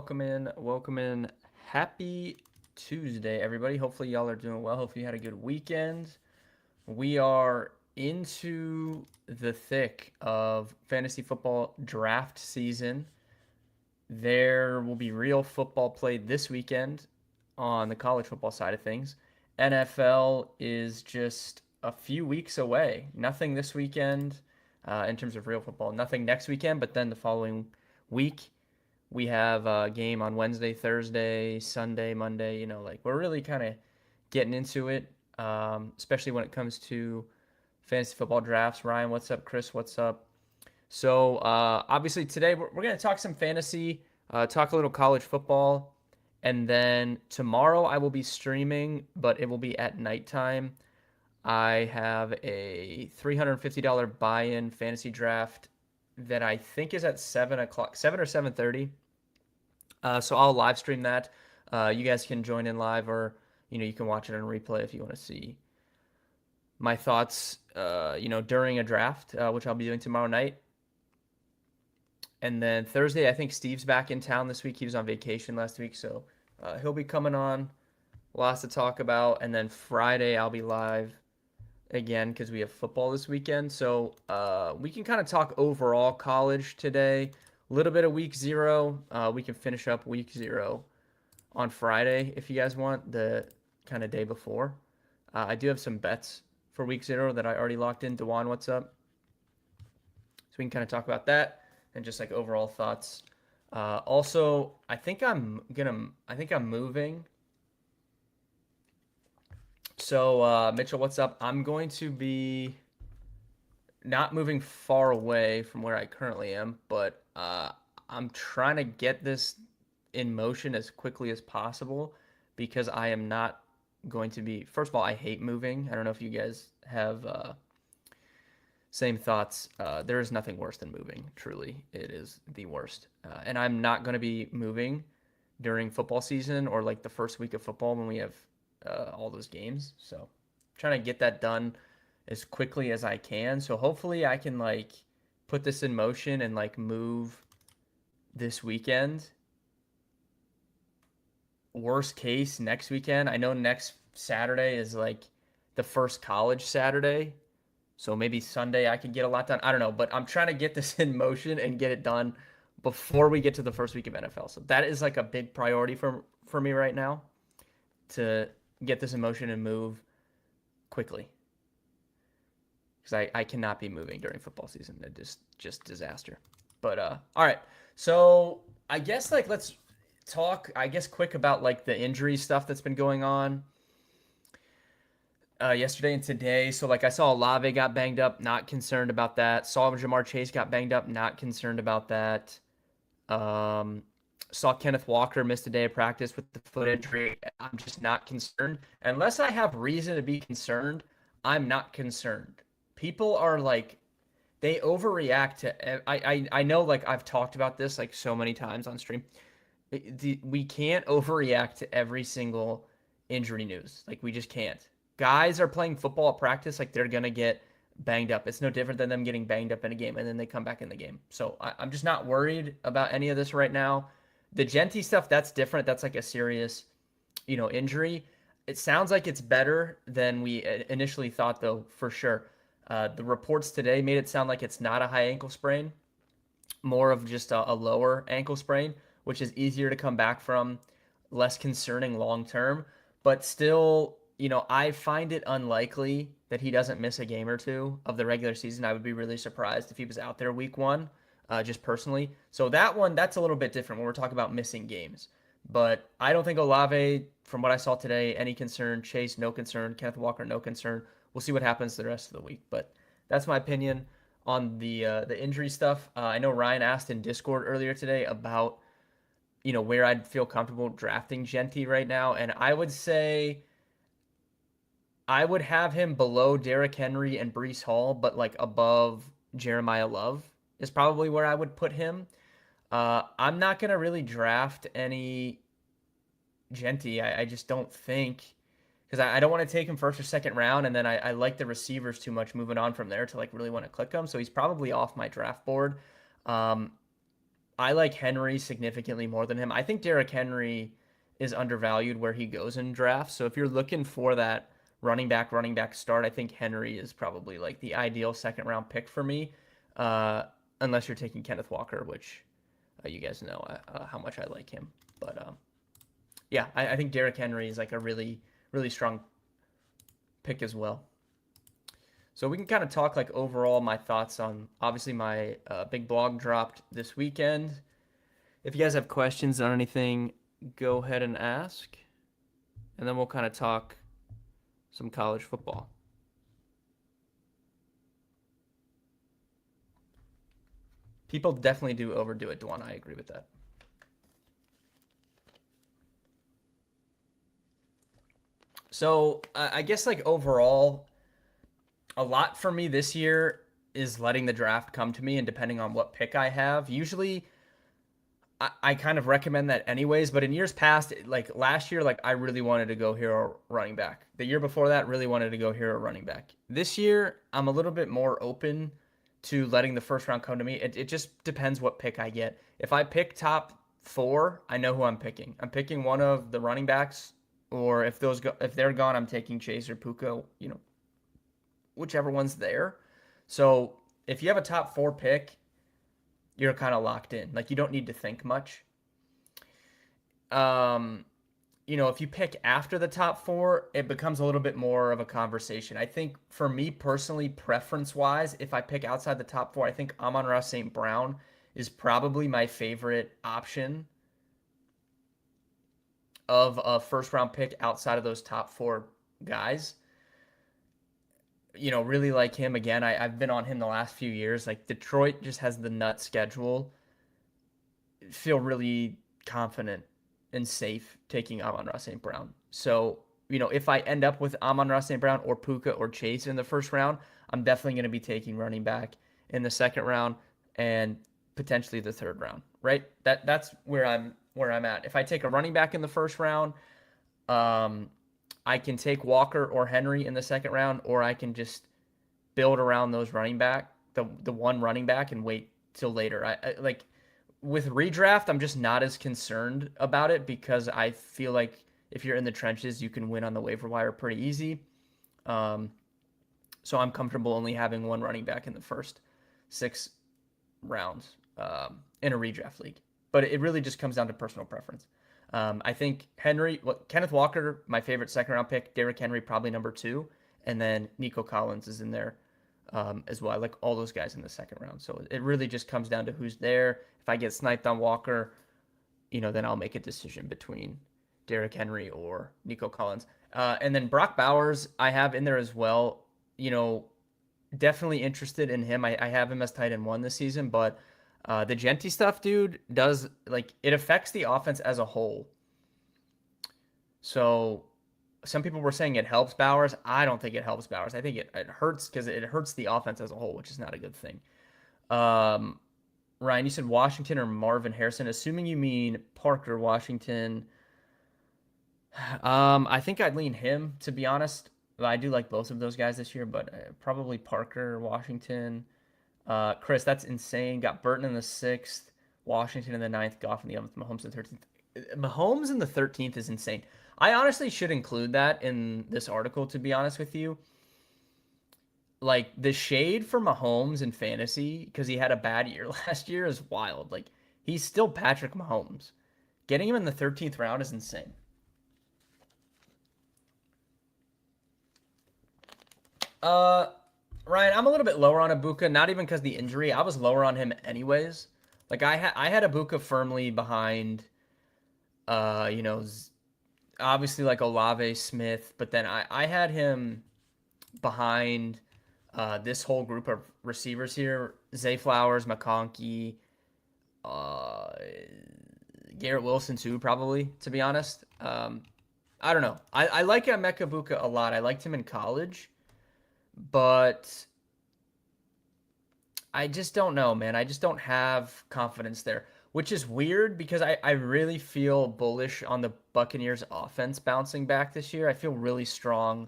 welcome in. Happy Tuesday, everybody. Hopefully, y'all are doing well. Hopefully, you had a good weekend. We are into the thick of fantasy football draft season. There will be real football played this weekend on the college football side of things. NFL is just a few weeks away. Nothing this weekend in terms of real football. Nothing next weekend, but then the following week we have a game on Wednesday, Thursday, Sunday, Monday. We're really kind of getting into it, especially when it comes to fantasy football drafts. Ryan, what's up? Chris, what's up? So obviously today we're going to talk some fantasy, talk a little college football, and then tomorrow I will be streaming, but it will be at nighttime. I have a $350 buy-in fantasy draft that I think is at 7 o'clock, 7 or 7:30. So I'll live stream that. You guys can join in live, or you can watch it on replay if you want to see my thoughts. During a draft, which I'll be doing tomorrow night. And then Thursday, I think Steve's back in town this week. He was on vacation last week, so he'll be coming on. Lots to talk about. And then Friday, I'll be live again because we have football this weekend. So we can kind of talk overall college today. A little bit of week zero. We can finish up week zero on Friday if you guys want, the kind of day before. I do have some bets for week zero that I already locked in. Dewan, what's up? So we can kind of talk about that and just like overall thoughts. Also, I think I'm moving. So Mitchell, what's up? I'm going to be not moving far away from where I currently am, but I'm trying to get this in motion as quickly as possible because I am not going to be. First of all, I hate moving. I don't know if you guys have same thoughts. There is nothing worse than moving. Truly, it is the worst. And I'm not going to be moving during football season or like the first week of football when we have all those games. So trying to get that done as quickly as I can. So hopefully I can like put this in motion and like move this weekend. Worst case next weekend. I know next Saturday is like the first college Saturday. So maybe Sunday I could get a lot done. I don't know, but I'm trying to get this in motion and get it done before we get to the first week of NFL. So that is like a big priority for me right now to get this in motion and move quickly. Because I cannot be moving during football season. It just disaster. But all right. So I guess like let's talk quick about like the injury stuff that's been going on yesterday and today. So like I saw Olave got banged up, not concerned about that. Saw Jamar Chase got banged up, not concerned about that. Saw Kenneth Walker missed a day of practice with the foot injury. I'm just not concerned. Unless I have reason to be concerned, I'm not concerned. People are like, they overreact to. I know like I've talked about this like so many times on stream. We can't overreact to every single injury news. Like we just can't. Guys are playing football at practice like they're gonna get banged up. It's no different than them getting banged up in a game and then they come back in the game. So I'm just not worried about any of this right now. The Genty stuff, that's different. That's like a serious, injury. It sounds like it's better than we initially thought, though, for sure. The reports today made it sound like it's not a high ankle sprain, more of just a lower ankle sprain, which is easier to come back from, less concerning long term. But still, I find it unlikely that he doesn't miss a game or two of the regular season. I would be really surprised if he was out there week one, just personally. So that's a little bit different when we're talking about missing games. But I don't think Olave, from what I saw today, any concern. Chase, no concern. Kenneth Walker, no concern. We'll see what happens the rest of the week. But that's my opinion on the injury stuff. I know Ryan asked in Discord earlier today about where I'd feel comfortable drafting Genty right now, and I would say I would have him below Derrick Henry and Breece Hall, but like above Jeremiah Love is probably where I would put him. I'm not gonna really draft any Genty. I just don't think because I don't want to take him first or second round, and then I like the receivers too much moving on from there to like really want to click him. So he's probably off my draft board. I I like Henry significantly more than him. I think Derrick Henry is undervalued where he goes in drafts. So if you're looking for that running back start, I think Henry is probably like the ideal second round pick for me. Uh, Unless you're taking Kenneth Walker, which you guys know how much I like him. But yeah, I think Derrick Henry is like a really strong pick as well. So we can kind of talk like overall my thoughts on obviously my big blog dropped this weekend. If you guys have questions on anything, go ahead and ask, and then we'll kind of talk some college football. People definitely do overdo it, Dwan. I agree with that. So I guess like overall, a lot for me this year is letting the draft come to me, and depending on what pick I have, usually I kind of recommend that anyways. But in years past, like last year, like I really wanted to go hero running back. The year before that, really wanted to go hero running back. This year, I'm a little bit more open to letting the first round come to me. It just depends what pick I get. If I pick top four, I know who I'm picking. I'm picking one of the running backs, or if they're gone, I'm taking Chase or Puka. Whichever one's there. So if you have a top four pick, you're kind of locked in. Like you don't need to think much. Um, if you pick after the top four, it becomes a little bit more of a conversation. I think for me personally, preference wise, if I pick outside the top four, I think Amon-Ra St. Brown is probably my favorite option of a first round pick outside of those top four guys. Really like him again. I've been on him the last few years. Like Detroit just has the nut schedule. Feel really confident and safe taking Amon-Ra St. Brown. So, if I end up with Amon-Ra St. Brown or Puka or Chase in the first round, I'm definitely going to be taking running back in the second round and potentially the third round, right? That's where I'm at. If I take a running back in the first round, um, I can take Walker or Henry in the second round, or I can just build around those running back, the one running back, and wait till later. I like with redraft, I'm just not as concerned about it because I feel like if you're in the trenches, you can win on the waiver wire pretty easy. Um, so I'm comfortable only having one running back in the first 6 rounds in a redraft league. But it really just comes down to personal preference. I think Kenneth Walker, my favorite second round pick. Derrick Henry, probably number two. And then Nico Collins is in there as well. I like all those guys in the second round. So it really just comes down to who's there. If I get sniped on Walker, then I'll make a decision between Derrick Henry or Nico Collins. And then Brock Bowers, I have in there as well. Definitely interested in him. I have him as tight end one this season, but the Genty stuff, dude, does like it affects the offense as a whole. So some people were saying it helps Bowers. I don't think it helps Bowers. I think it hurts because it hurts the offense as a whole, which is not a good thing. Um, Ryan, you said Washington or Marvin Harrison. Assuming you mean Parker Washington, I think I'd lean him to be honest. I do like both of those guys this year, but probably Parker Washington. Chris, that's insane. Got Burton in the sixth, Washington in the ninth, Goff in the 11th, Mahomes in the 13th. Mahomes in the 13th is insane. I honestly should include that in this article, to be honest with you. Like, the shade for Mahomes in fantasy, because he had a bad year last year, is wild. Like, he's still Patrick Mahomes. Getting him in the 13th round is insane. Uh, Ryan, I'm a little bit lower on Ibuka, not even because the injury. I was lower on him anyways. Like I had Ibuka firmly behind, uh, you know, obviously like Olave Smith, but then I had him behind this whole group of receivers here: Zay Flowers, McConkey, uh, Garrett Wilson too, probably to be honest. I don't know. I like Emeka Ibuka a lot. I liked him in college, but I just don't know, man. I just don't have confidence there, which is weird because I really feel bullish on the Buccaneers offense bouncing back this year. I feel really strong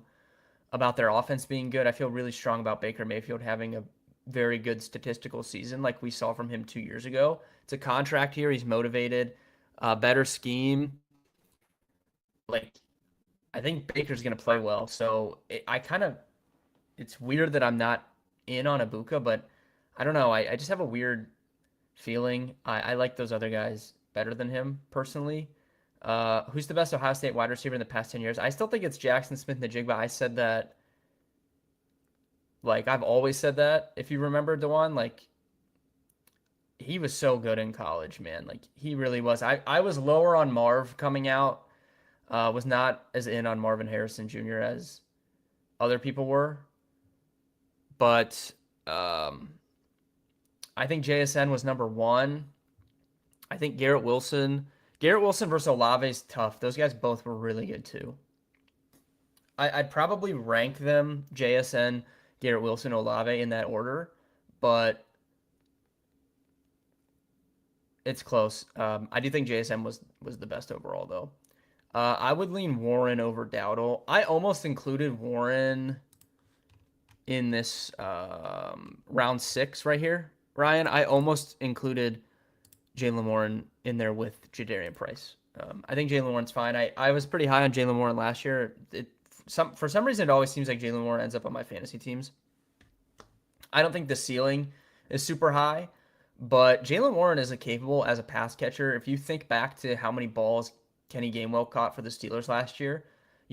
about their offense being good. I feel really strong about Baker Mayfield having very good statistical season like we saw from him 2 years ago. It's a contract here. He's motivated, better scheme. Like I think Baker's going to play well. So I kind of, it's weird that I'm not in on Ibuka, but I don't know. I just have a weird feeling. I like those other guys better than him personally. Who's the best Ohio State wide receiver in the past 10 years? I still think it's Jackson Smith-Njigba. I said that, like, I've always said that. If you remember, Dewan, like, he was so good in college, man. Like, he really was. I was lower on Marv coming out, was not as in on Marvin Harrison Jr. as other people were. But I think JSN was number one. I think Garrett Wilson versus Olave is tough. Those guys both were really good too. I'd probably rank them JSN, Garrett Wilson, Olave in that order, but it's close. I do think JSN was the best overall though. I would lean Warren over Dowdle. I almost included Warren in this round 6 right here, Ryan. I almost included Jaylen Warren in there with Jadarian Price. I think Jaylen Warren's fine. I was pretty high on Jaylen Warren last year. For some reason, it always seems like Jaylen Warren ends up on my fantasy teams. I don't think the ceiling is super high, but Jaylen Warren is capable as a pass catcher. If you think back to how many balls Kenny Gainwell caught for the Steelers last year,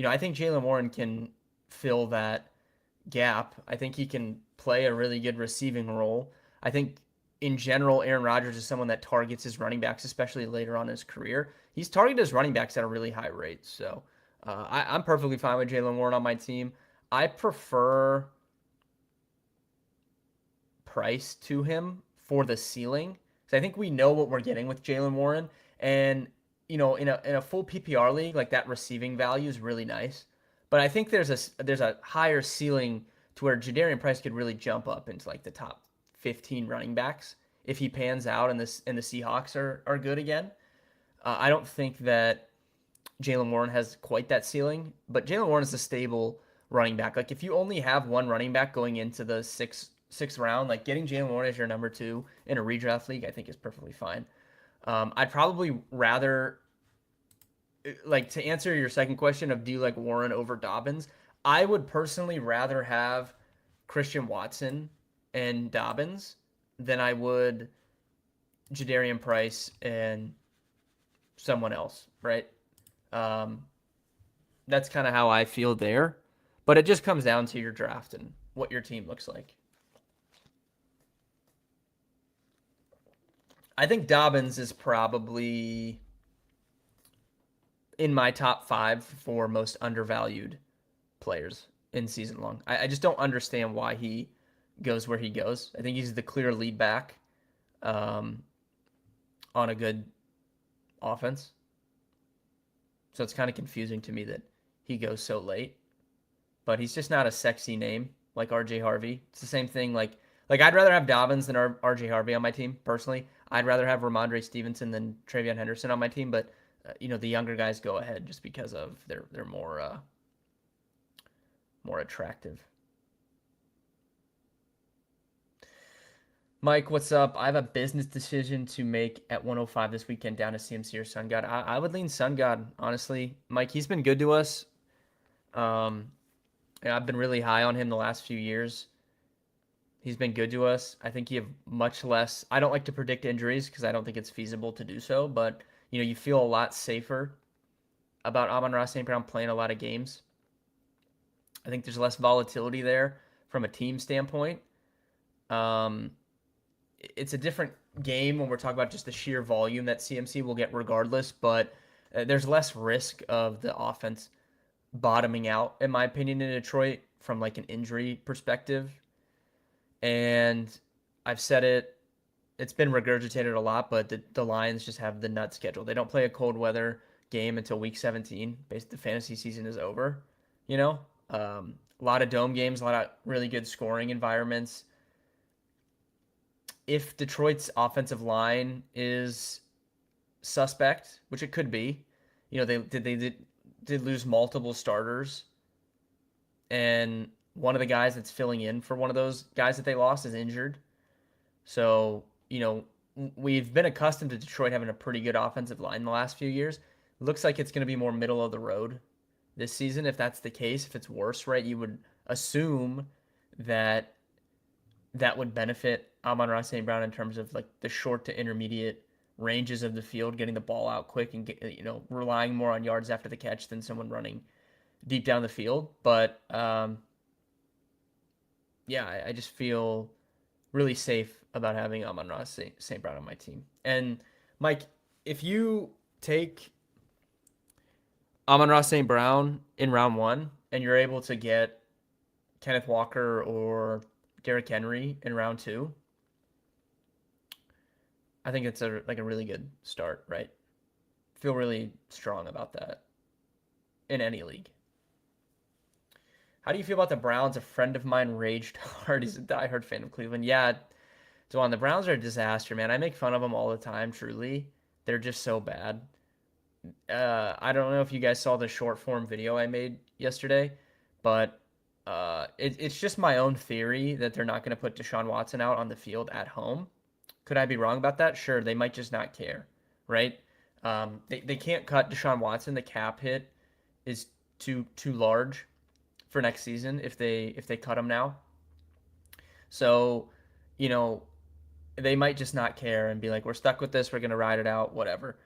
I think Jaylen Warren can fill that gap. I think he can play a really good receiving role. I think in general, Aaron Rodgers is someone that targets his running backs, especially later on in his career. He's targeted his running backs at a really high rate. So I'm perfectly fine with Jaylen Warren on my team. I prefer Price to him for the ceiling. So I think we know what we're getting with Jaylen Warren. And, in a full PPR league, like that receiving value is really nice. But I think there's a higher ceiling to where Jadarian Price could really jump up into like the top 15 running backs if he pans out and the Seahawks are good again. I don't think that Jaylen Warren has quite that ceiling, but Jaylen Warren is a stable running back. Like if you only have one running back going into the sixth round, like getting Jaylen Warren as your number 2 in a redraft league, I think is perfectly fine. I'd probably rather, like, to answer your second question of do you like Warren over Dobbins, I would personally rather have Christian Watson and Dobbins than I would Jadarian Price and someone else, right? That's kind of how I feel there. But it just comes down to your draft and what your team looks like. I think Dobbins is probably in my top 5 for most undervalued players in season long. I just don't understand why he goes where he goes. I think he's the clear lead back on a good offense. So it's kind of confusing to me that he goes so late. But he's just not a sexy name like RJ Harvey. It's the same thing. Like I'd rather have Dobbins than RJ Harvey on my team, personally. I'd rather have Ramondre Stevenson than Travion Henderson on my team. But, the younger guys go ahead just because of they're more attractive. Mike, what's up? I have a business decision to make at 105 this weekend down to CMC or Sun God. I would lean Sun God, honestly. Mike, he's been good to us. I've been really high on him the last few years. He's been good to us. I think you have much less. I don't like to predict injuries because I don't think it's feasible to do so, but you feel a lot safer about Amon-Ra St. Brown playing a lot of games. I think there's less volatility there from a team standpoint. It's a different game when we're talking about just the sheer volume that CMC will get regardless, but there's less risk of the offense bottoming out, in my opinion, in Detroit from like an injury perspective. And I've said it's been regurgitated a lot, but the Lions just have the nut schedule. They don't play a cold weather game until week 17. Basically, the fantasy season is over. A lot of dome games, a lot of really good scoring environments. If Detroit's offensive line is suspect, which it could be, they did lose multiple starters, and one of the guys that's filling in for one of those guys that they lost is injured. So, we've been accustomed to Detroit having a pretty good offensive line the last few years. Looks like it's going to be more middle of the road this season. If that's the case, if it's worse, right, you would assume that that would benefit Amon-Ra St. Brown in terms of like the short to intermediate ranges of the field, getting the ball out quick and relying more on yards after the catch than someone running deep down the field. But yeah, I just feel really safe about having Amon-Ra St. Brown on my team. And Mike, if you take Amon-Ra St. Brown in round one and you're able to get Kenneth Walker or Derrick Henry in round two, I think it's a really good start, right? Feel really strong about that in any league. How do you feel about the Browns? A friend of mine raged hard. He's a diehard fan of Cleveland. Yeah, Dwan, the Browns are a disaster, man. I make fun of them all the time, truly. They're just so bad. I don't know if you guys saw the short form video I made yesterday, but it's just my own theory that they're not going to put Deshaun Watson out on the field at home. Could I be wrong about that? Sure, they might just not care, right? They can't cut Deshaun Watson. The cap hit is too large for next season if they cut him now. So, they might just not care and be like, we're stuck with this. We're going to ride it out, whatever.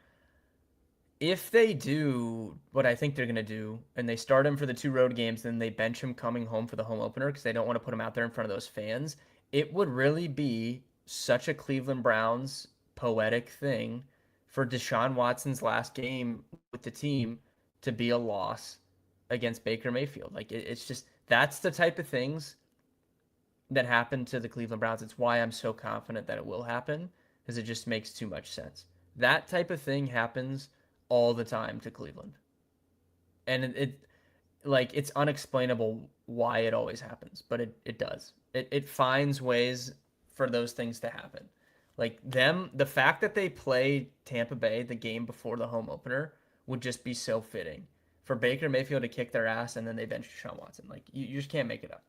If they do what I think they're going to do and they start him for the two road games, then they bench him coming home for the home opener because they don't want to put him out there in front of those fans, it would really be such a Cleveland Browns poetic thing for Deshaun Watson's last game with the team to be a loss against Baker Mayfield. Like it's just that's the type of things that happen to the Cleveland Browns. It's why I'm so confident that it will happen because it just makes too much sense. That type of thing happens all the time to Cleveland. And it's unexplainable why it always happens, but it does. It finds ways for those things to happen. Like the fact that they play Tampa Bay the game before the home opener would just be so fitting for Baker Mayfield to kick their ass and then they bench Deshaun Watson. Like you just can't make it up.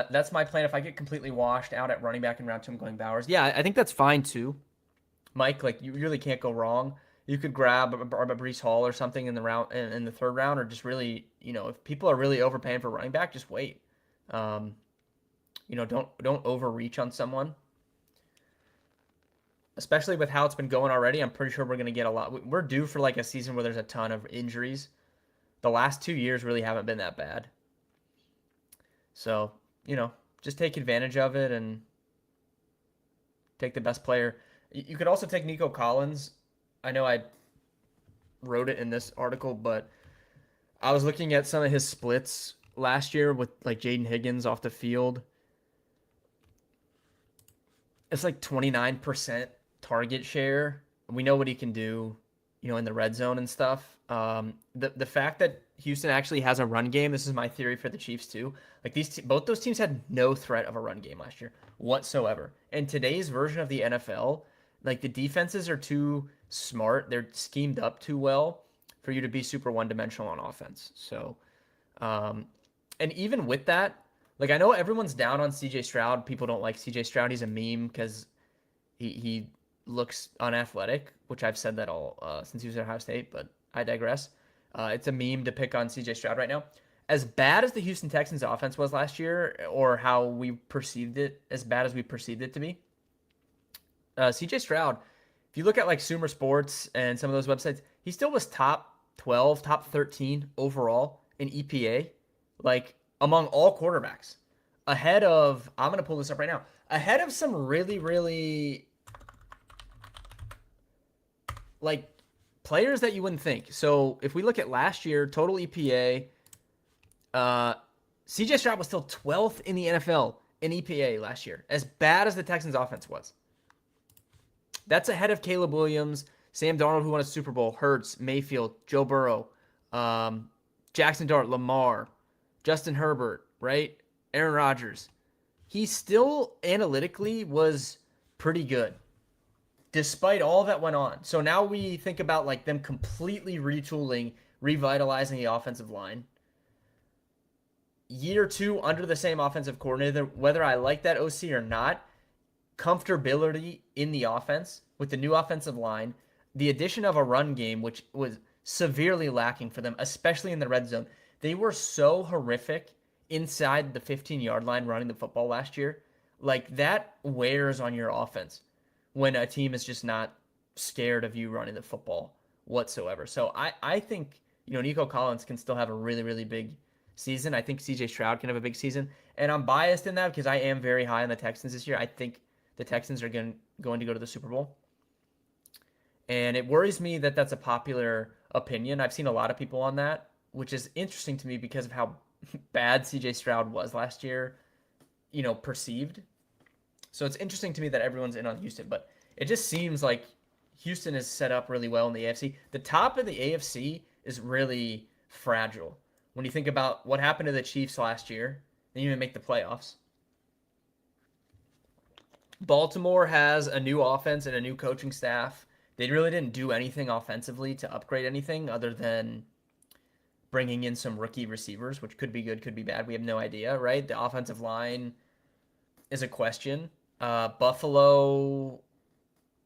That's my plan. If I get completely washed out at running back in round two, I'm going Bowers. Yeah, I think that's fine too, Mike. Like you really can't go wrong. You could grab a Breece Hall or something in the third round, or just really, if people are really overpaying for running back, just wait. Don't overreach on someone. Especially with how it's been going already, I'm pretty sure we're going to get a lot. We're due for like a season where there's a ton of injuries. The last 2 years really haven't been that bad. So, just take advantage of it and take the best player. You could also take Nico Collins. I know I wrote it in this article, but I was looking at some of his splits last year with like Jaden Higgins off the field. It's like 29% target share. We know what he can do, in the red zone and stuff. The fact that Houston actually has a run game, this is my theory for the Chiefs too. Like both those teams had no threat of a run game last year whatsoever. And today's version of the NFL, like the defenses are too smart. They're schemed up too well for you to be super one-dimensional on offense. So, and even with that, like I know everyone's down on CJ Stroud. People don't like CJ Stroud. He's a meme because he looks unathletic, which I've said that all since he was at Ohio State, but I digress. It's a meme to pick on CJ Stroud right now. As bad as the Houston Texans offense was last year, or how we perceived it, as bad as we perceived it to be, CJ Stroud, if you look at like Sumer Sports and some of those websites, he still was top 12, top 13 overall in EPA, like among all quarterbacks. Ahead of, I'm going to pull this up right now, ahead of some really, really like players that you wouldn't think. So if we look at last year, total EPA, CJ Stroud was still 12th in the NFL in EPA last year, as bad as the Texans offense was. That's ahead of Caleb Williams, Sam Darnold, who won a Super Bowl, Hurts, Mayfield, Joe Burrow, Jackson Dart, Lamar, Justin Herbert, right? Aaron Rodgers. He still analytically was pretty good despite all that went on. So now we think about like them completely retooling revitalizing the offensive line. Year 2 under the same offensive coordinator, whether I like that OC or not, comfortability in the offense with the new offensive line, the addition of a run game, which was severely lacking for them, especially in the red zone. They were so horrific inside the 15-yard line running the football last year. Like, that wears on your offense when a team is just not scared of you running the football whatsoever. So I think, Nico Collins can still have a really, really big season. I think CJ Stroud can have a big season. And I'm biased in that because I am very high on the Texans this year. I think the Texans are going to go to the Super Bowl. And it worries me that that's a popular opinion. I've seen a lot of people on that, which is interesting to me because of how bad CJ Stroud was last year, perceived. So it's interesting to me that everyone's in on Houston, but it just seems like Houston is set up really well in the AFC. The top of the AFC is really fragile. When you think about what happened to the Chiefs last year, they didn't even make the playoffs. Baltimore has a new offense and a new coaching staff. They really didn't do anything offensively to upgrade anything other than bringing in some rookie receivers, which could be good, could be bad. We have no idea, right? The offensive line is a question. Buffalo,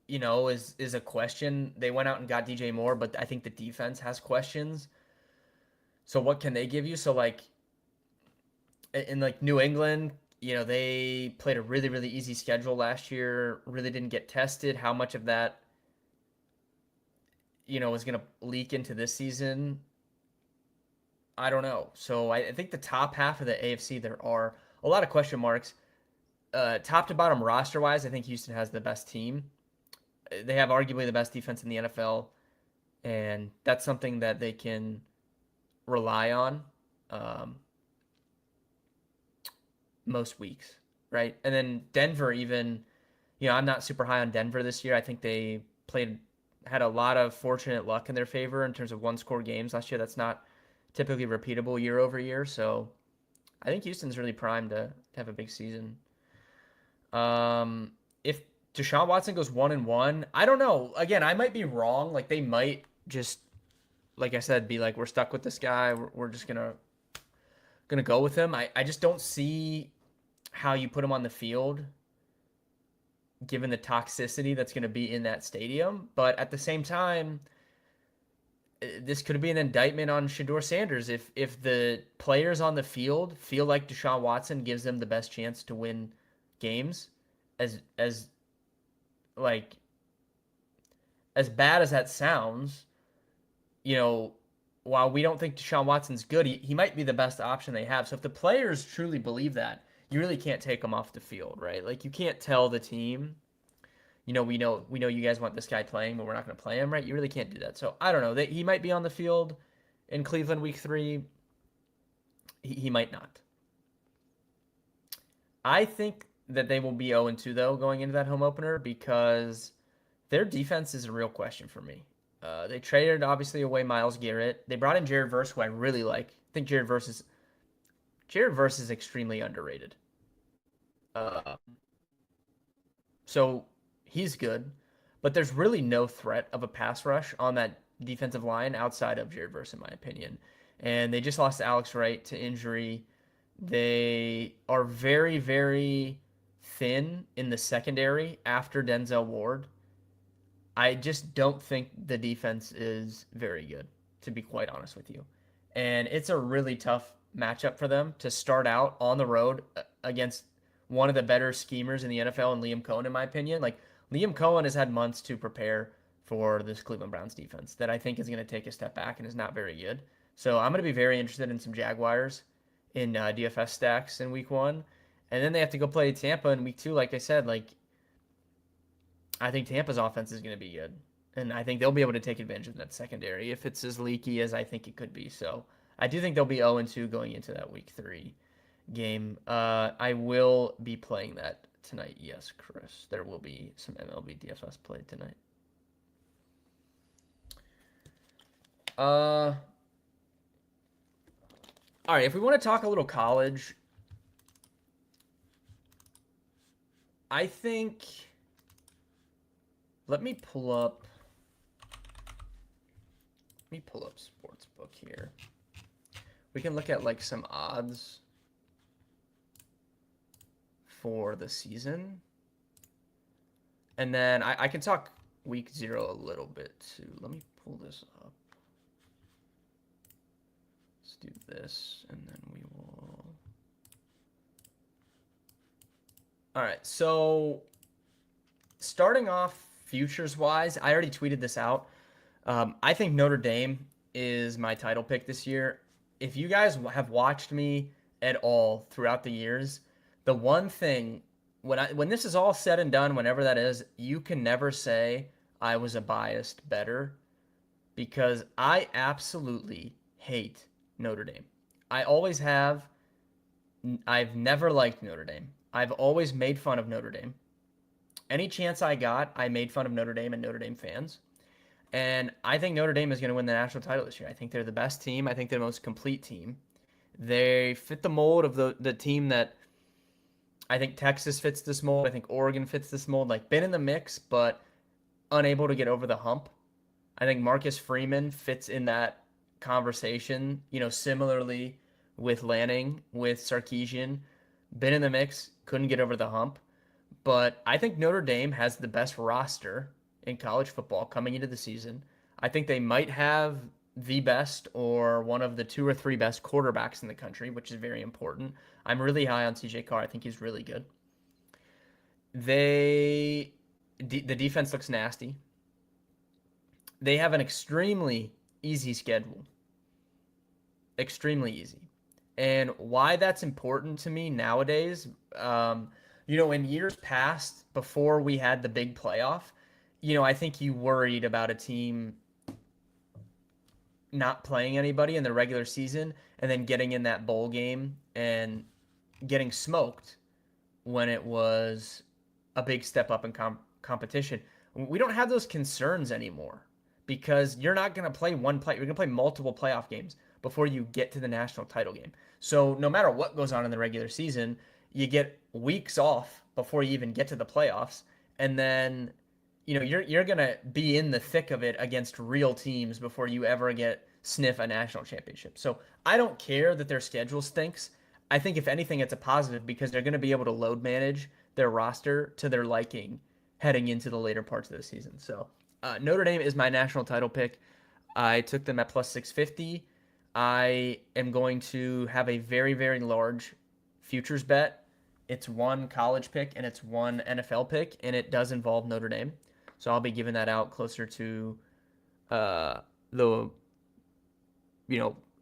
is a question. They went out and got DJ Moore, but I think the defense has questions. So what can they give you? So in New England, they played a really, really easy schedule last year, really didn't get tested. How much of that, is going to leak into this season? I don't know. So I think the top half of the AFC, there are a lot of question marks. Top to bottom roster-wise, I think Houston has the best team. They have arguably the best defense in the NFL, and that's something that they can rely on most weeks, right? And then Denver, even, I'm not super high on Denver this year. I think they had a lot of fortunate luck in their favor in terms of one-score games last year. That's not typically repeatable year over year. So I think Houston's really primed to have a big season. If Deshaun Watson goes 1-1, I don't know. Again, I might be wrong. Like, they might just, like I said, be like, we're stuck with this guy. We're just gonna go with him. I just don't see how you put him on the field given the toxicity that's going to be in that stadium. But at the same time, this could be an indictment on Shedeur Sanders. If the players on the field feel like Deshaun Watson gives them the best chance to win games, as bad as that sounds, while we don't think Deshaun Watson's good, he might be the best option they have. So if the players truly believe that, you really can't take him off the field, right? Like, you can't tell the team, we know you guys want this guy playing, but we're not going to play him, right? You really can't do that. So I don't know. He might be on the field in Cleveland week 3. He might not. I think that they will be 0-2, though, going into that home opener because their defense is a real question for me. They traded, obviously, away Myles Garrett. They brought in Jared Verse, who I really like. I think Jared Verse is extremely underrated. So he's good, but there's really no threat of a pass rush on that defensive line outside of Jared Verse, in my opinion. And they just lost Alex Wright to injury. They are very, very thin in the secondary after Denzel Ward. I just don't think the defense is very good, to be quite honest with you. And it's a really tough matchup for them to start out on the road against one of the better schemers in the NFL and Liam Cohen, in my opinion. Like, Liam Cohen has had months to prepare for this Cleveland Browns defense that I think is going to take a step back and is not very good. So I'm going to be very interested in some Jaguars in DFS stacks in week 1. And then they have to go play Tampa in week 2. Like I said, I think Tampa's offense is going to be good. And I think they'll be able to take advantage of that secondary if it's as leaky as I think it could be. So I do think they'll be 0-2 going into that week 3 game. I will be playing that tonight. Yes, Chris. There will be some MLB DFS played tonight. All right, if we want to talk a little college, I think, let me pull up Let me pull up Sportsbook here. We can look at like some odds for the season. And then I can talk week 0 a little bit too. Let me pull this up. Let's do this, and then we will. All right, so starting off futures wise, I already tweeted this out. I think Notre Dame is my title pick this year. If you guys have watched me at all throughout the years, the one thing when this is all said and done, whenever that is, you can never say I was a biased bettor because I absolutely hate Notre Dame. I always have. I've never liked Notre Dame. I've always made fun of Notre Dame. Any chance I got, I made fun of Notre Dame and Notre Dame fans. And I think Notre Dame is going to win the national title this year. I think they're the best team. I think they're the most complete team. They fit the mold of the team that I think Texas fits this mold. I think Oregon fits this mold. Like, been in the mix, but unable to get over the hump. I think Marcus Freeman fits in that conversation, similarly with Lanning, with Sarkisian. Been in the mix, couldn't get over the hump. But I think Notre Dame has the best roster in college football coming into the season. I think they might have the best or one of the 2 or 3 best quarterbacks in the country, which is very important. I'm really high on CJ Carr. I think he's really good. The defense looks nasty. They have an extremely easy schedule. Extremely easy. And why that's important to me nowadays, in years past, before we had the big playoff, I think you worried about a team not playing anybody in the regular season and then getting in that bowl game and getting smoked when it was a big step up in competition. We don't have those concerns anymore because you're not going to play one play. You're going to play multiple playoff games before you get to the national title game. So no matter what goes on in the regular season, you get weeks off before you even get to the playoffs. And then, you're going to be in the thick of it against real teams before you ever sniff a national championship. So I don't care that their schedule stinks. I think if anything, it's a positive because they're going to be able to load manage their roster to their liking heading into the later parts of the season. So Notre Dame is my national title pick. I took them at plus 650. I am going to have a very, very large futures bet. It's one college pick and it's one NFL pick, and it does involve Notre Dame. So I'll be giving that out closer to the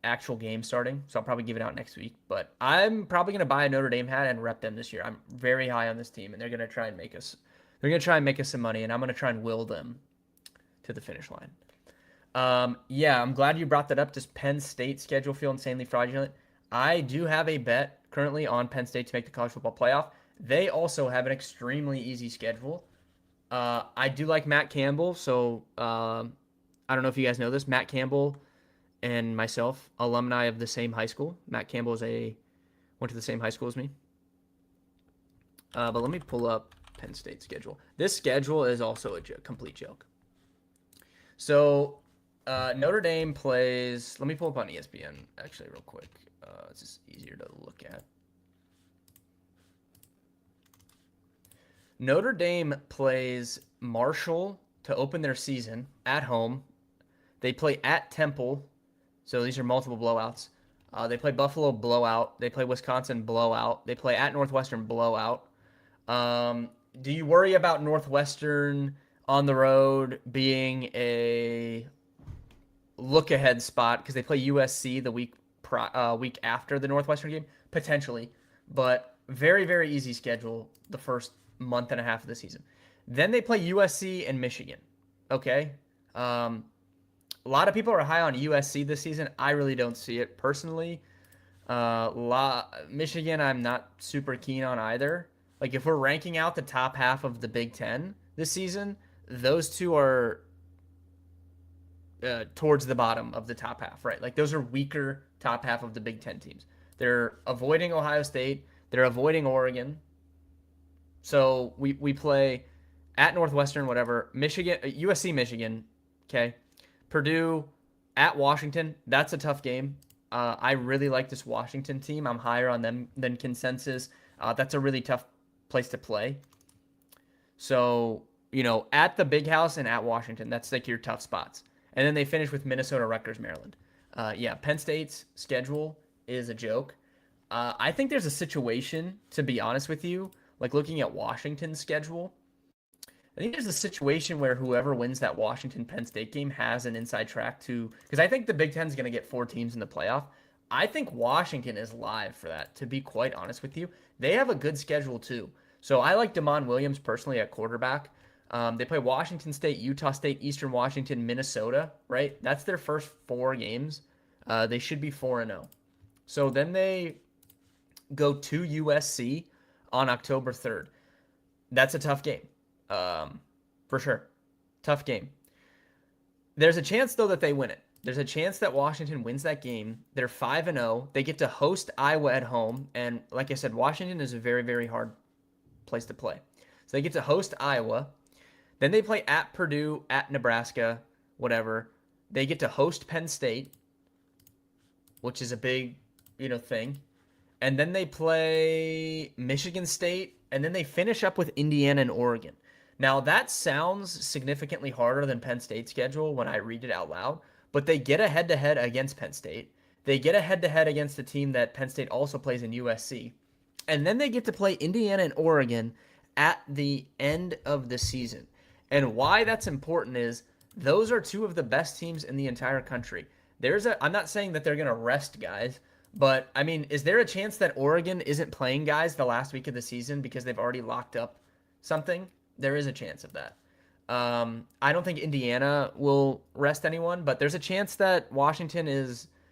actual game starting. So I'll probably give it out next week. But I'm probably going to buy a Notre Dame hat and rep them this year. I'm very high on this team, and they're going to try and make us. They're going to try and make us some money, and I'm going to try and will them to the finish line. I'm glad you brought that up. Does Penn State schedule feel insanely fraudulent? I do have a bet currently on Penn State to make the college football playoff. They also have an extremely easy schedule. I do like Matt Campbell, so I don't know if you guys know this. Matt Campbell and myself, alumni of the same high school. Matt Campbell went to the same high school as me. But let me pull up Penn State schedule. This schedule is also a complete joke. So Notre Dame plays. Let me pull up on ESPN actually real quick. It's just easier to look at. Notre Dame plays Marshall to open their season at home. They play at Temple, so these are multiple blowouts. They play Buffalo, blowout. They play Wisconsin, blowout. They play at Northwestern, blowout. Do you worry about Northwestern on the road being a look-ahead spot because they play USC the week after the Northwestern game? Potentially, but very, very easy schedule the first month and a half of the season. Then they play USC and Michigan. Okay. A lot of people are high on USC this season. I really don't see it personally. Michigan, I'm not super keen on either. Like, if we're ranking out the top half of the Big Ten this season, those two are towards the bottom of the top half, right? Like, those are weaker top half of the Big Ten teams. They're avoiding Ohio State. They're avoiding Oregon. So we play at Northwestern, whatever. Michigan, USC, Michigan, okay? Purdue, At Washington, that's a tough game. I really like this Washington team. I'm higher on them than consensus. That's a really tough place to play. So, at the Big House and at Washington, that's like your tough spots. And then they finish with Minnesota, Rutgers, Maryland. Yeah, Penn State's schedule is a joke. I think there's a situation, to be honest with you, like looking at Washington's schedule. I think there's a situation where whoever wins that Washington Penn State game has an inside track to, because I think the Big Ten is going to get 4 teams in the playoff. I think Washington is live for that, to be quite honest with you. They have a good schedule too. So I like Damon Williams personally at quarterback. They play Washington State, Utah State, Eastern Washington, Minnesota, right? That's their first 4 games. They should be 4-0. So then they go to USC on October 3rd. That's a tough game. For sure. Tough game. There's a chance, though, that they win it. There's a chance that Washington wins that game. They're 5-0. They get to host Iowa at home. And like I said, Washington is a very, very hard place to play. So they get to host Iowa. Then they play at Purdue, at Nebraska, whatever. They get to host Penn State, which is a big, thing. And then they play Michigan State, and then they finish up with Indiana and Oregon. Now, that sounds significantly harder than Penn State's schedule when I read it out loud, but they get a head-to-head against Penn State. They get a head-to-head against the team that Penn State also plays in USC. And then they get to play Indiana and Oregon at the end of the season. And why that's important is those are 2 of the best teams in the entire country. I'm not saying that they're going to rest guys, but I mean, is there a chance that Oregon isn't playing guys the last week of the season because they've already locked up something? There is a chance of that. I don't think Indiana will rest anyone, but there's a chance that Washington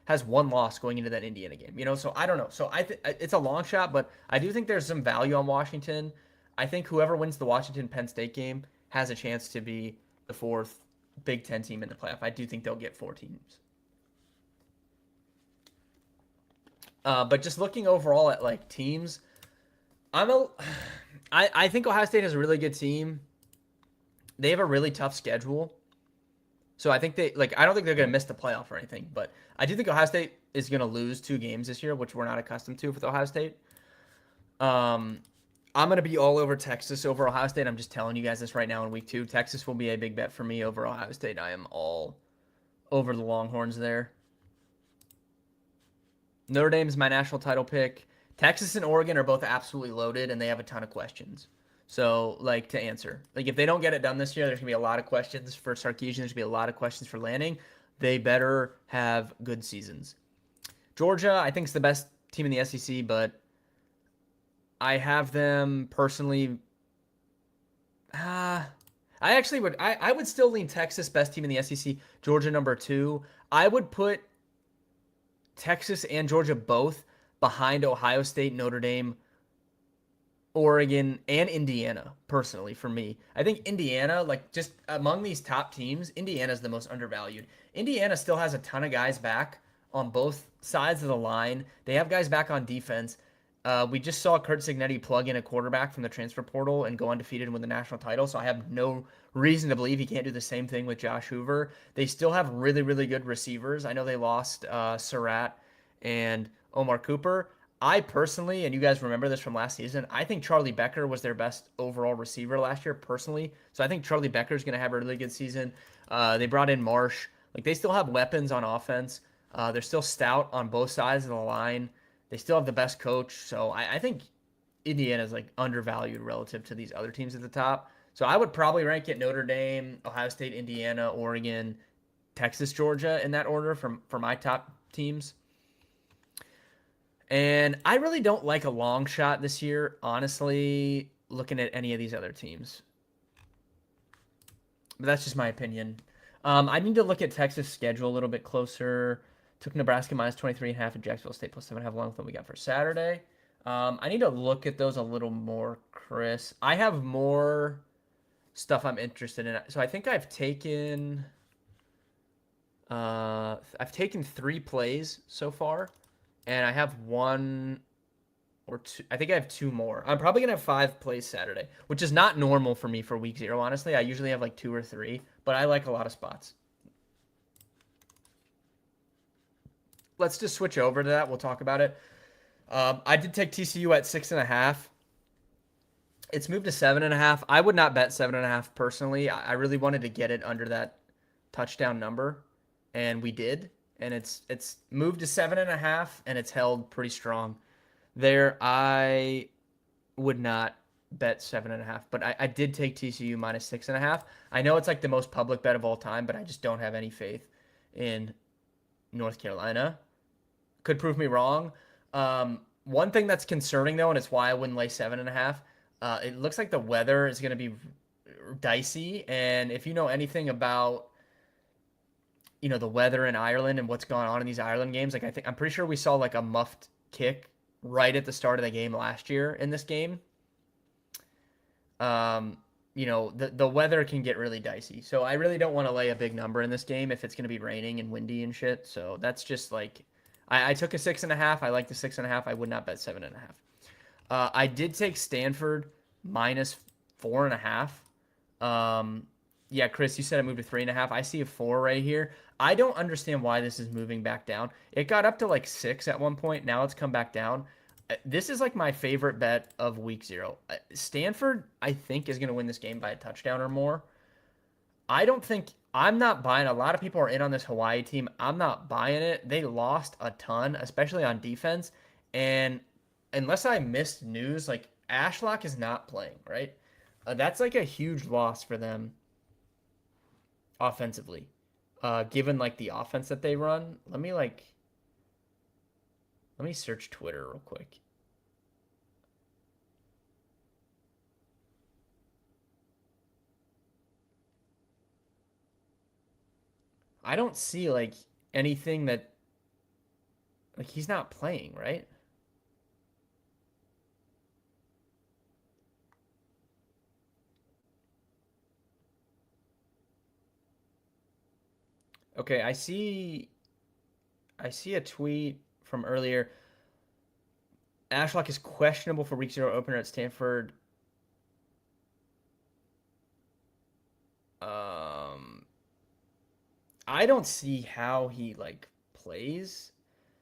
has 1 loss going into that Indiana game. So I don't know. So it's a long shot, but I do think there's some value on Washington. I think whoever wins the Washington Penn State game has a chance to be the 4th Big Ten team in the playoff. I do think they'll get 4 teams. But just looking overall at like teams, I think Ohio State has a really good team. They have a really tough schedule. So I think I don't think they're going to miss the playoff or anything, but I do think Ohio State is going to lose 2 games this year, which we're not accustomed to with Ohio State. I'm going to be all over Texas over Ohio State. I'm just telling you guys this right now in week 2. Texas will be a big bet for me over Ohio State. I am all over the Longhorns there. Notre Dame's my national title pick. Texas and Oregon are both absolutely loaded, and they have a ton of questions. So, to answer. If they don't get it done this year, there's going to be a lot of questions for Sarkisian. There's going to be a lot of questions for Lanning. They better have good seasons. Georgia, I think, is the best team in the SEC, but I have them personally. I would still lean Texas, best team in the SEC. Georgia, number 2. I would put Texas and Georgia both behind Ohio State, Notre Dame, Oregon, and Indiana, personally, for me. I think Indiana, just among these top teams, Indiana's the most undervalued. Indiana still has a ton of guys back on both sides of the line. They have guys back on defense. We just saw Kurt Cignetti plug in a quarterback from the transfer portal and go undefeated and win the national title, so I have no reason to believe he can't do the same thing with Josh Hoover. They still have really, really good receivers. I know they lost Surratt and Omar Cooper. I personally, and you guys remember this from last season, I think Charlie Becker was their best overall receiver last year, personally. So I think Charlie Becker is going to have a really good season. They brought in Marsh. They still have weapons on offense. They're still stout on both sides of the line. They still have the best coach. So I think Indiana is undervalued relative to these other teams at the top. So I would probably rank it Notre Dame, Ohio State, Indiana, Oregon, Texas, Georgia in that order for my top teams. And I really don't like a long shot this year, honestly, looking at any of these other teams. But that's just my opinion. I need to look at Texas' schedule a little bit closer. Took Nebraska minus 23.5 and Jacksonville State plus 7.5 along with what we got for Saturday. I need to look at those a little more, Chris. I have more stuff I'm interested in. So I think I've taken 3 plays so far. And I have 1 or 2. I think I have 2 more. I'm probably going to have 5 plays Saturday, which is not normal for me for week 0, honestly. I usually have 2 or 3, but I like a lot of spots. let's just switch over to that. We'll talk about it. I did take TCU at 6.5. It's moved to 7.5. I would not bet 7.5 personally. I really wanted to get it under that touchdown number, and we did. And it's moved to 7.5, and it's held pretty strong there. I would not bet 7.5, but I did take TCU minus 6.5. I know it's like the most public bet of all time, but I just don't have any faith in North Carolina. Could prove me wrong. One thing that's concerning though, and it's why I wouldn't lay 7.5. It looks like the weather is going to be dicey, and if you know anything about the weather in Ireland and what's going on in these Ireland games, like I'm pretty sure we saw like a muffed kick right at the start of the game last year in this game. The weather can get really dicey. So I really don't want to lay a big number in this game if it's going to be raining and windy and shit. So that's just like, I took a 6.5. I like the 6.5. I would not bet 7.5. I did take Stanford minus 4.5. Yeah, Chris, you said I moved to 3.5. I see a 4 right here. I don't understand why this is moving back down. It got up to like 6 at one point. Now it's come back down. This is like my favorite bet of week 0. Stanford, I think, is going to win this game by a touchdown or more. I'm not buying. A lot of people are in on this Hawaii team. I'm not buying it. They lost a ton, especially on defense. And unless I missed news, like Ashlock is not playing, right? That's like a huge loss for them offensively, given like the offense that they run. Let me search Twitter real quick. I don't see like anything that like he's not playing, right? Okay, I see a tweet from earlier. Ashlock is questionable for week 0 opener at Stanford. I don't see how he like plays.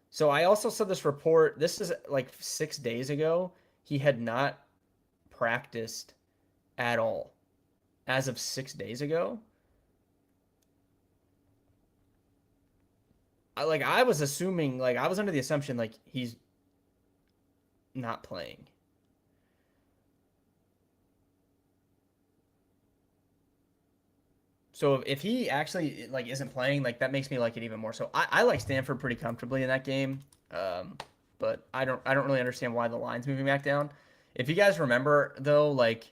So I also saw this report. This is like 6 days ago. He had not practiced at all as of 6 days ago. I was assuming, like I was under the assumption like he's not playing. So if he actually like isn't playing, like that makes me like it even more. So I like Stanford pretty comfortably in that game. But I don't really understand why the line's moving back down. If you guys remember though, like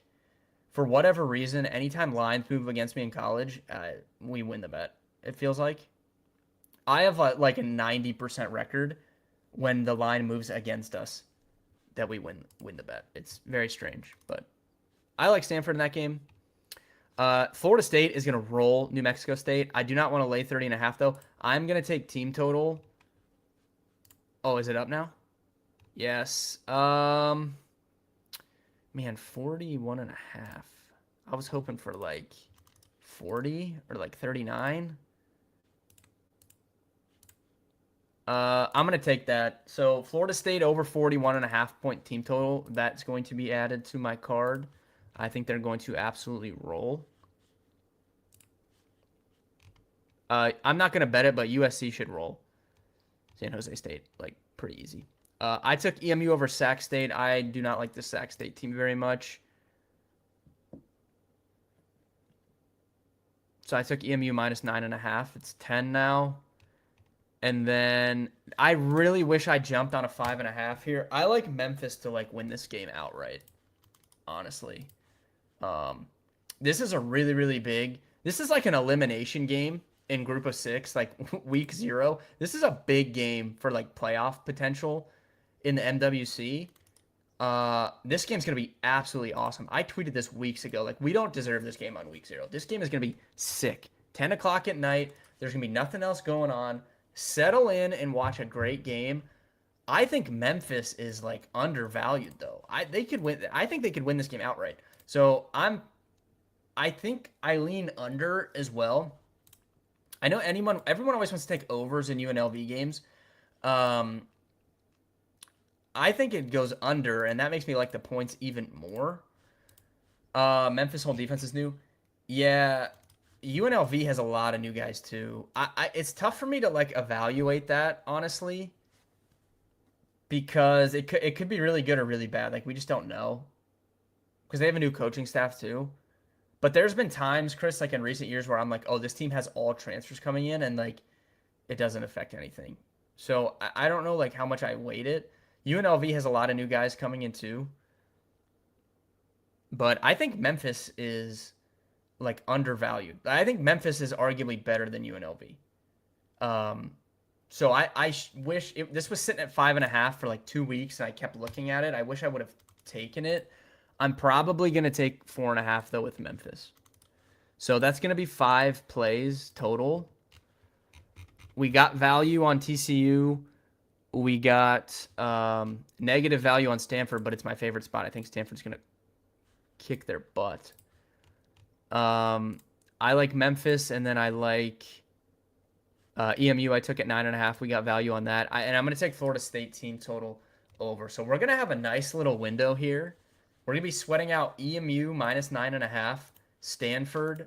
for whatever reason, anytime lines move against me in college, we win the bet. It feels like I have like a 90% record when the line moves against us that we win the bet. It's very strange, but I like Stanford in that game. Florida State is going to roll New Mexico State. I do not want to lay 30.5 though. I'm going to take team total. Oh, is it up now? Yes. Man, 41.5. I was hoping for like 40 or like 39. I'm going to take that. So Florida State over 41.5 point team total. That's going to be added to my card. I think they're going to absolutely roll. I'm not going to bet it, but USC should roll. San Jose State, like, pretty easy. I took EMU over Sac State. I do not like the Sac State team very much. So I took EMU minus 9.5. It's 10 now. And then I really wish I jumped on a 5.5 here. I like Memphis to, like, win this game outright, honestly. This is a really, really big. This is like an elimination game in Group of 6, like week 0. This is a big game for like playoff potential in the MWC. This game's gonna be absolutely awesome. I tweeted this weeks ago. Like we don't deserve this game on week 0. This game is gonna be sick. 10 o'clock at night. There's gonna be nothing else going on. Settle in and watch a great game. I think Memphis is like undervalued though. They could win. I think they could win this game outright. So I think I lean under as well. I know everyone always wants to take overs in UNLV games. Um, I think it goes under, and that makes me like the points even more. Memphis whole defense is new. Yeah, UNLV has a lot of new guys too. It's tough for me to like evaluate that honestly because it could be really good or really bad. Like we just don't know because they have a new coaching staff too. But there's been times, Chris, like in recent years where I'm like, oh, this team has all transfers coming in and like it doesn't affect anything. So I don't know like how much I weight it. UNLV has a lot of new guys coming in too. But I think Memphis is like undervalued. I think Memphis is arguably better than UNLV. Um, so I wish this was sitting at 5.5 for like 2 weeks, and I kept looking at it. I wish I would have taken it. I'm probably gonna take 4.5 though with Memphis. So that's gonna be 5 plays total. We got value on TCU. We got negative value on Stanford, but it's my favorite spot. I think Stanford's gonna kick their butt. I like Memphis, and then I like EMU. I took at 9.5. We got value on that. And I'm going to take Florida State team total over. So we're going to have a nice little window here. We're going to be sweating out EMU minus 9.5, Stanford,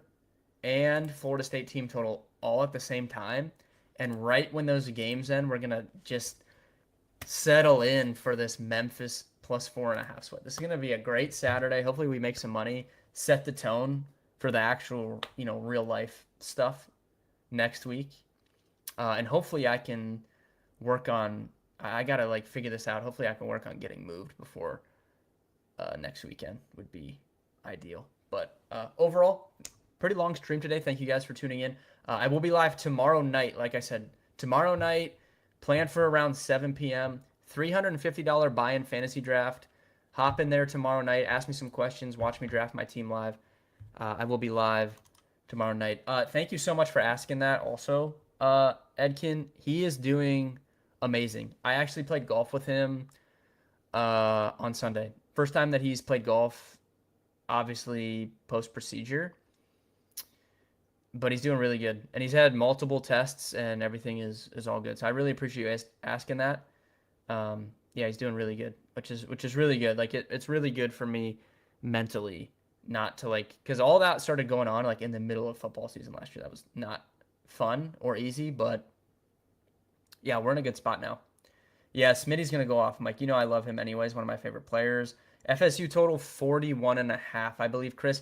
and Florida State team total all at the same time. And right when those games end, we're going to just settle in for this Memphis plus 4.5 sweat. This is going to be a great Saturday. Hopefully we make some money, set the tone for the actual, real life stuff next week. And hopefully I can work on, I got to like figure this out. Hopefully I can work on getting moved before next weekend would be ideal. But overall, pretty long stream today. Thank you guys for tuning in. I will be live tomorrow night. Like I said, tomorrow night, planned for around 7 p.m. $350 buy-in fantasy draft. Hop in there tomorrow night. Ask me some questions. Watch me draft my team live. I will be live tomorrow night. Thank you so much for asking that also, Edkin. He is doing amazing. I actually played golf with him on Sunday. First time that he's played golf, obviously post-procedure. But he's doing really good. And he's had multiple tests, and everything is all good. So I really appreciate you asking that. Yeah, he's doing really good, which is really good. Like, it's really good for me mentally not to, like, because all that started going on, like, in the middle of football season last year. That was not fun or easy, but, yeah, we're in a good spot now. Yeah, Smitty's going to go off. Mike, I love him anyways. One of my favorite players. FSU total 41.5, I believe, Chris.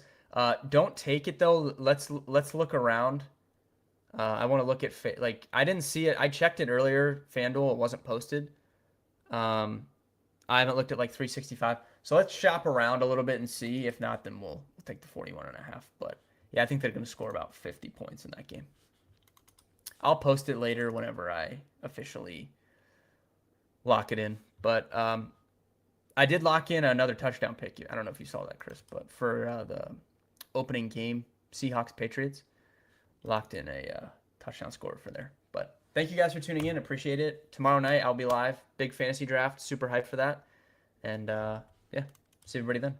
Don't take it though. Let's look around. I want to look at I didn't see it. I checked it earlier. FanDuel, it wasn't posted. I haven't looked at like 365. So let's shop around a little bit and see. If not, then we'll take the 41.5. But yeah, I think they're going to score about 50 points in that game. I'll post it later whenever I officially lock it in. But I did lock in another touchdown pick. I don't know if you saw that, Chris, but for the opening game, Seahawks-Patriots, locked in a touchdown score for there. But thank you guys for tuning in. Appreciate it. Tomorrow night, I'll be live. Big fantasy draft. Super hyped for that. And, yeah, see everybody then.